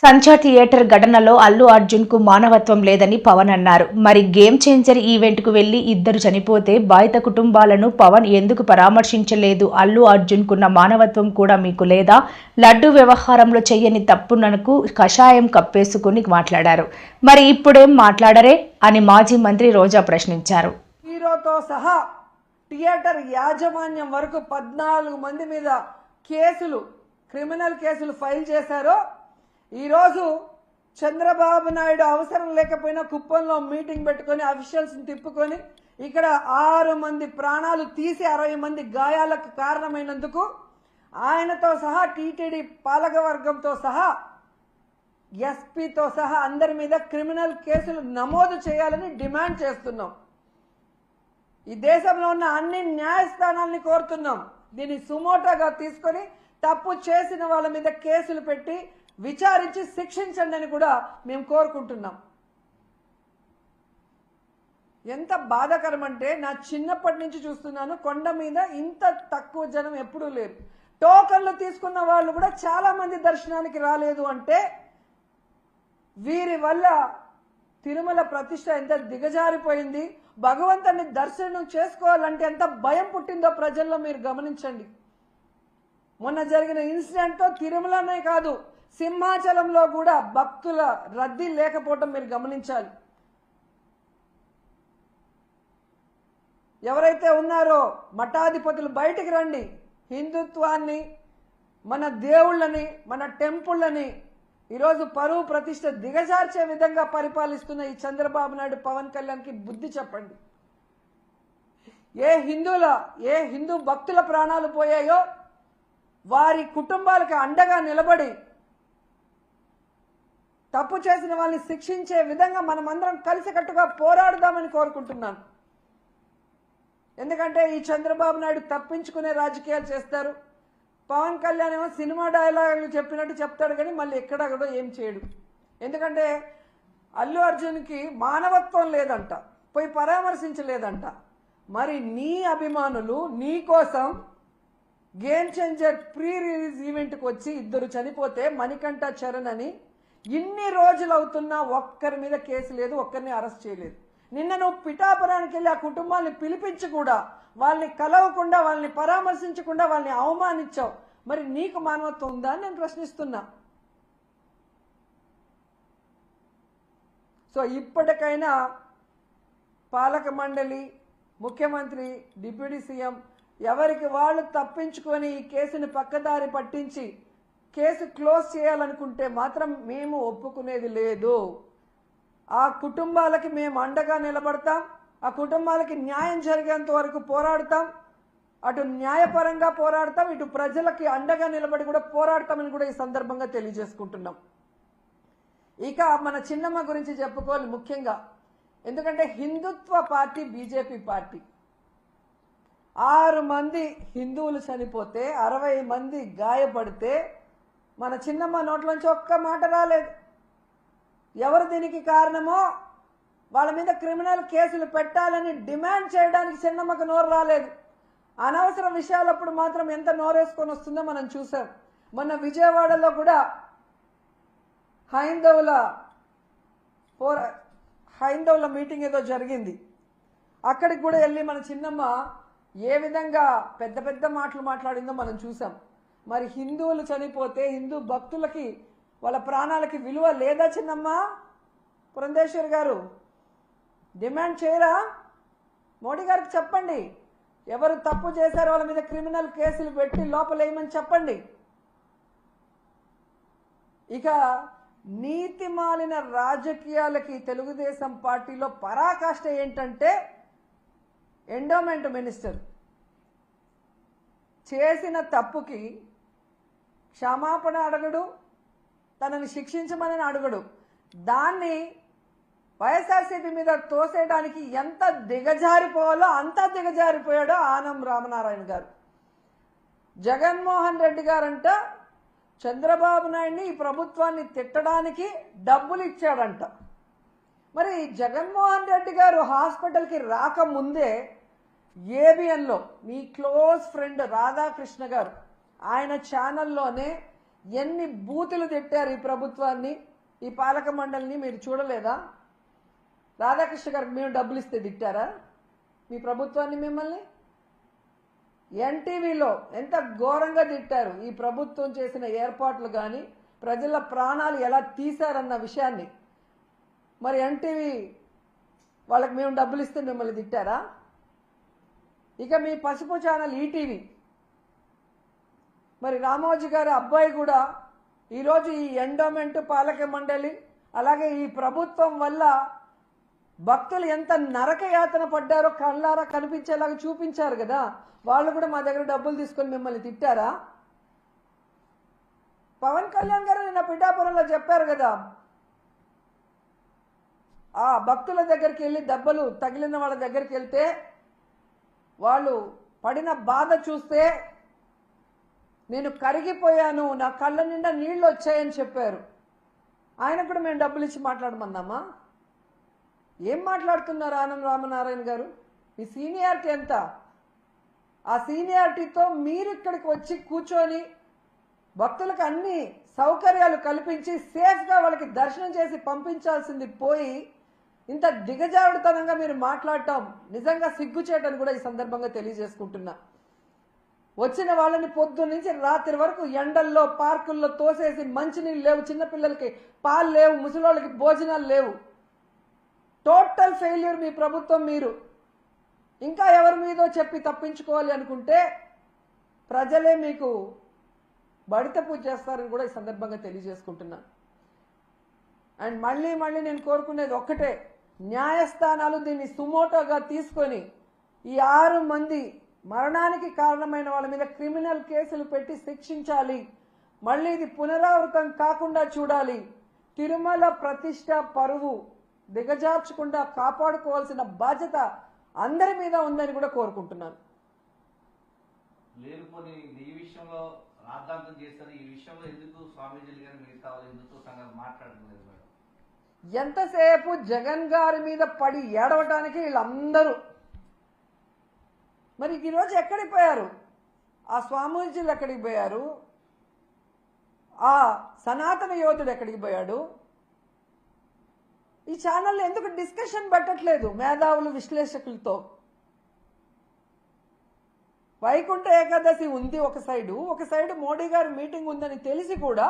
సంచా theatre ఘటనలో అల్లు అర్జున్ కు మానవత్వం లేదని పవన్ అన్నారు. మరి గేమ్ చేంజర్ ఈవెంట్ కు వెళ్లి ఇద్దరు చనిపోతే బాధిత కుటుంబాలను పవన్ ఎందుకు పరామర్శించలేదు? అల్లు అర్జున్ కున్న మానవత్వం కూడా మీకు లేదా? లడ్డు వ్యవహారంలో చెయ్యని తప్పునకు కషాయం కప్పేసుకుని మాట్లాడారు. మరి ఇప్పుడేం మాట్లాడరే అని మాజీ మంత్రి రోజా ప్రశ్నించారు. హీరోతో సహా థియేటర్ యాజమాన్యం వరకు 14 మంది మీద క్రిమినల్ కేసులు ఫైల్ చేశారు. ఈరోజు చంద్రబాబు నాయుడు అవసరం లేకపోయినా కుప్పంలో మీటింగ్ పెట్టుకొని అఫీషియల్స్ని తిప్పుకొని ఇక్కడ 6 మంది ప్రాణాలు తీసి 60 మంది గాయాలకు కారణమైనందుకు ఆయనతో సహా టీటీడీ పాలకవర్గంతో సహా ఎస్పీతో సహా అందరి మీద క్రిమినల్ కేసులు నమోదు చేయాలని డిమాండ్ చేస్తున్నాం. ఈ దేశంలో ఉన్న అన్ని న్యాయస్థానాల్ని కోరుతున్నాం. దీన్ని సుమోటోగా తీసుకొని తప్పు చేసిన వాళ్ళ మీద కేసులు పెట్టి విచారించి శిక్షించండి అని కూడా మేము కోరుకుంటున్నాం. ఎంత బాధాకరం అంటే నా చిన్నప్పటి నుంచి చూస్తున్నాను, కొండ మీద ఇంత తక్కువ జనం ఎప్పుడూ లేరు. టోకన్లు తీసుకున్న వాళ్ళు కూడా చాలా మంది దర్శనానికి రాలేదు అంటే వీరి వల్ల తిరుమల ప్రతిష్ట ఎంత దిగజారిపోయింది, భగవంతుని దర్శనం చేసుకోవాలంటే ఎంత భయం పుట్టిందో ప్రజల్లో మీరు గమనించండి. మొన్న జరిగిన ఇన్సిడెంట్తో తిరుమలనే కాదు సింహాచలంలో కూడా భక్తుల రద్దీ లేకపోవటం మీరు గమనించాలి. ఎవరైతే ఉన్నారో మఠాధిపతులు బయటికి రండి. హిందుత్వాన్ని, మన దేవుళ్ళని, మన టెంపుళ్ళని ఈరోజు పరువు ప్రతిష్ట దిగజార్చే విధంగా పరిపాలిస్తున్న ఈ చంద్రబాబు నాయుడు, పవన్ కళ్యాణ్కి బుద్ధి చెప్పండి. ఏ హిందూ భక్తుల ప్రాణాలు పోయాయో వారి కుటుంబాలకు అండగా నిలబడి తప్పు చేసిన వాళ్ళని శిక్షించే విధంగా మనమందరం కలిసికట్టుగా పోరాడుదామని కోరుకుంటున్నాను. ఎందుకంటే ఈ చంద్రబాబు నాయుడు తప్పించుకునే రాజకీయాలు చేస్తారు. పవన్ కళ్యాణ్ ఏమో సినిమా డైలాగులు చెప్పినట్టు చెప్తాడు కానీ మళ్ళీ ఎక్కడా కూడా ఏం చేయడు. ఎందుకంటే అల్లు అర్జున్కి మానవత్వం లేదంట, పోయి పరామర్శించలేదంట. మరి నీ అభిమానులు నీ కోసం గేమ్ చేంజర్ ప్రీ రిలీజ్ ఈవెంట్కి వచ్చి ఇద్దరు చనిపోతే మణికంఠ చరణ్ అని ఇన్ని రోజులు అవుతున్నా ఒక్కరి మీద కేసు లేదు, ఒక్కరిని అరెస్ట్ చేయలేదు. నిన్న నువ్వు పిఠాపురానికి వెళ్ళి ఆ కుటుంబాన్ని పిలిపించి కూడా వాళ్ళని కలవకుండా, వాళ్ళని పరామర్శించకుండా వాళ్ళని అవమానించావు. మరి నీకు మానవత్వం ఉందా అని నేను ప్రశ్నిస్తున్నా. సో ఇప్పటికైనా పాలక మండలి, ముఖ్యమంత్రి, డిప్యూటీ సీఎం ఎవరికి వాళ్ళు తప్పించుకొని ఈ కేసుని పక్కదారి పట్టించి కేసు క్లోజ్ చేయాలనుకుంటే మాత్రం మేము ఒప్పుకునేది లేదు. ఆ కుటుంబాలకి మేము అండగా నిలబడతాం. ఆ కుటుంబాలకి న్యాయం జరిగేంత వరకు పోరాడతాం. అటు న్యాయపరంగా పోరాడతాం, ఇటు ప్రజలకి అండగా నిలబడి కూడా పోరాడతామని కూడా ఈ సందర్భంగా తెలియజేసుకుంటున్నాం. ఇక మన చిన్నమ్మ గురించి చెప్పుకోవాలి ముఖ్యంగా. ఎందుకంటే హిందుత్వ పార్టీ బీజేపీ పార్టీ. 6 మంది హిందువులు చనిపోతే 60 మంది గాయపడితే మన చిన్నమ్మ నోట్లోంచి ఒక్క మాట రాలేదు. ఎవరు దీనికి కారణమో వాళ్ళ మీద క్రిమినల్ కేసులు పెట్టాలని డిమాండ్ చేయడానికి చిన్నమ్మకు నోరు రాలేదు. అనవసర విషయాలప్పుడు మాత్రం ఎంత నోరేసుకొని వస్తుందో మనం చూసాం. మొన్న విజయవాడలో కూడా హైందవుల మీటింగ్ ఏదో జరిగింది. అక్కడికి కూడా వెళ్ళి మన చిన్నమ్మ ఏ విధంగా పెద్ద పెద్ద మాటలు మాట్లాడిందో మనం చూసాం. మరి హిందువులు చనిపోతే హిందూ భక్తులకి వాళ్ళ ప్రాణాలకి విలువ లేదా చిన్నమ్మ? పురంధేశ్వరి గారు డిమాండ్ చేయరా? మోడీ గారికి చెప్పండి, ఎవరు తప్పు చేశారో వాళ్ళ మీద క్రిమినల్ కేసులు పెట్టి లోపలేయమని చెప్పండి. ఇక నీతి మాలిన రాజకీయాలకి తెలుగుదేశం పార్టీలో పరాకాష్ట ఏంటంటే ఎండోమెంట్ మినిస్టర్ చేసిన తప్పుకి క్షమాపణ అడగడు, తనని శిక్షించమని అడగడు. దాన్ని వైఎస్ఆర్సీపీ మీద తోసేయడానికి ఎంత దిగజారిపోవాలో అంత దిగజారిపోయాడో ఆనం రామనారాయణ గారు. జగన్మోహన్ రెడ్డి గారంట చంద్రబాబు నాయుడిని, ఈ ప్రభుత్వాన్ని తిట్టడానికి డబ్బులు ఇచ్చాడంట. మరి జగన్మోహన్ రెడ్డి గారు హాస్పిటల్కి రాకముందే ఏబిఎన్లో మీ క్లోజ్ ఫ్రెండ్ రాధాకృష్ణ గారు ఆయన ఛానల్లోనే ఎన్ని బూతులు తిట్టారు ఈ ప్రభుత్వాన్ని, ఈ పాలక మండలిని మీరు చూడలేదా? రాధాకృష్ణ గారికి మేము డబ్బులు ఇస్తే తిట్టారా మీ ప్రభుత్వాన్ని? మిమ్మల్ని ఎన్టీవీలో ఎంత ఘోరంగా తిట్టారు ఈ ప్రభుత్వం చేసిన ఏర్పాట్లు కానీ ప్రజల ప్రాణాలు ఎలా తీశారన్న విషయాన్ని. మరి ఎన్టీవీ వాళ్ళకి మేము డబ్బులు ఇస్తే మిమ్మల్ని తిట్టారా? ఇక మీ పసుపు ఛానల్ ఈటీవీ, మరి రామోజీ గారి అబ్బాయి కూడా ఈరోజు ఈ ఎండోమెంట్ పాలక మండలి అలాగే ఈ ప్రభుత్వం వల్ల భక్తులు ఎంత నరకయాతన పడ్డారో కళ్ళారా కనిపించేలాగా చూపించారు కదా. వాళ్ళు కూడా మా దగ్గర డబ్బులు తీసుకొని మిమ్మల్ని తిట్టారా? పవన్ కళ్యాణ్ గారు నిన్న పిఠాపురంలో చెప్పారు కదా, ఆ భక్తుల దగ్గరికి వెళ్ళి దెబ్బలు తగిలిన వాళ్ళ దగ్గరికి వెళ్తే వాళ్ళు పడిన బాధ చూస్తే నేను కరిగిపోయాను, నా కళ్ళ నిండా నీళ్లు వచ్చాయని చెప్పారు. ఆయన కూడా మేము డబ్బులు ఇచ్చి మాట్లాడమన్నామా? ఏం మాట్లాడుతున్నారు ఆనం రామనారాయణ గారు? మీ సీనియారిటీ ఎంత? ఆ సీనియారిటీతో మీరు ఇక్కడికి వచ్చి కూర్చొని భక్తులకు అన్ని సౌకర్యాలు కల్పించి సేఫ్గా వాళ్ళకి దర్శనం చేసి పంపించాల్సింది పోయి ఇంత దిగజారుడుతనంగా మీరు మాట్లాడటం నిజంగా సిగ్గుచేటని కూడా ఈ సందర్భంగా తెలియజేసుకుంటున్నా. వచ్చిన వాళ్ళని పొద్దున్న నుంచి రాత్రి వరకు ఎండల్లో పార్కుల్లో తోసేసి మంచినీళ్ళు లేవు, చిన్నపిల్లలకి పాలు లేవు, ముసలోళ్ళకి భోజనాలు లేవు. టోటల్ ఫెయిల్యూర్ మీ ప్రభుత్వం. మీరు ఇంకా ఎవరి మీదో చెప్పి తప్పించుకోవాలి అనుకుంటే ప్రజలే మీకు బడిత పూజ చేస్తారని కూడా ఈ సందర్భంగా తెలియజేసుకుంటున్నాను. అండ్ మళ్ళీ నేను కోరుకునేది ఒక్కటే, న్యాయస్థానాలు దీన్ని సుమోటోగా తీసుకొని ఈ 6 మంది మరణానికి కారణమైన వాళ్ళ మీద క్రిమినల్ కేసులు పెట్టి శిక్షించాలి. మళ్ళీ ఇది పునరావృతం కాకుండా చూడాలి. తిరుమల ప్రతిష్ట పరువు దిగజార్చకుండా కాపాడుకోవాల్సిన బాధ్యత అందరి మీద ఉందని కూడా కోరుకుంటున్నాను. లేకపోతే ఈ విషయంలో రాద్ధాంతం చేస్తారు. ఈ విషయంలో ఎందుకు స్వామీజీలు గారు మిగతా వాళ్ళు హిందుత్వ సంఘాలు మాట్లాడలేదు మేడం? ఎంతసేపు జగన్ గారి మీద పడి ఏడవటానికి వీళ్ళందరూ. మరి ఈరోజు ఎక్కడికి పోయారు? ఆ స్వామీజీలు ఎక్కడికి పోయారు? ఆ సనాతన యోధుడు ఎక్కడికి పోయాడు? ఈ ఛానల్ ఎందుకు డిస్కషన్ పెట్టట్లేదు మేధావులు విశ్లేషకులతో? వైకుంఠ ఏకాదశి ఉంది ఒక సైడు, మోడీ గారి మీటింగ్ ఉందని తెలిసి కూడా